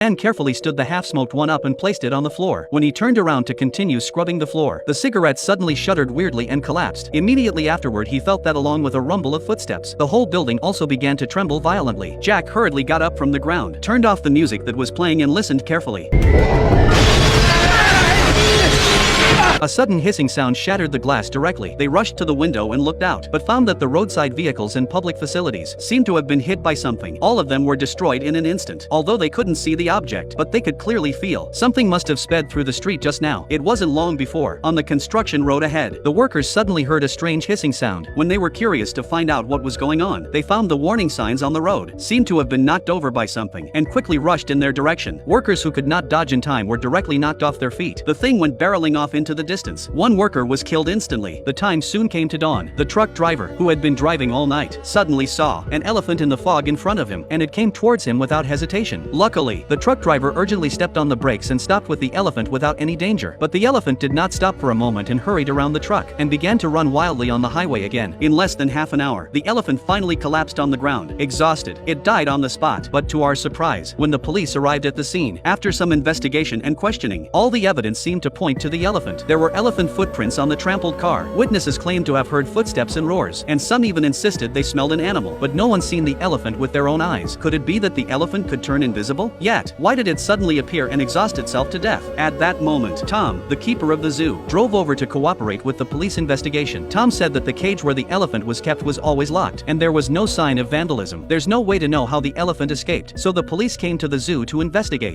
Dan carefully stood the half-smoked one up and placed it on the floor. When he turned around to continue scrubbing the floor, the cigarette suddenly shuddered weirdly and collapsed. Immediately afterward he felt that along with a rumble of footsteps. The whole building also began to tremble violently. Jack hurriedly got up from the ground, turned off the music that was playing and listened carefully. A sudden hissing sound shattered the glass directly. They rushed to the window and looked out, but found that the roadside vehicles and public facilities seemed to have been hit by something. All of them were destroyed in an instant. Although they couldn't see the object, but they could clearly feel something must have sped through the street just now. It wasn't long before, on the construction road ahead, the workers suddenly heard a strange hissing sound. When they were curious to find out what was going on, they found the warning signs on the road seemed to have been knocked over by something, and quickly rushed in their direction. Workers who could not dodge in time were directly knocked off their feet. The thing went barreling off into the distance. One worker was killed instantly. The time soon came to dawn. The truck driver, who had been driving all night, suddenly saw an elephant in the fog in front of him, and it came towards him without hesitation. Luckily, the truck driver urgently stepped on the brakes and stopped with the elephant without any danger. But the elephant did not stop for a moment and hurried around the truck, and began to run wildly on the highway again. In less than half an hour, the elephant finally collapsed on the ground, exhausted. It died on the spot. But to our surprise, when the police arrived at the scene, after some investigation and questioning, all the evidence seemed to point to the elephant. There were elephant footprints on the trampled car. Witnesses claimed to have heard footsteps and roars, and some even insisted they smelled an animal, but no one seen the elephant with their own eyes. Could it be that the elephant could turn invisible? Yet, why did it suddenly appear and exhaust itself to death? At that moment, Tom, the keeper of the zoo, drove over to cooperate with the police investigation. Tom said that the cage where the elephant was kept was always locked, and there was no sign of vandalism. There's no way to know how the elephant escaped, so the police came to the zoo to investigate.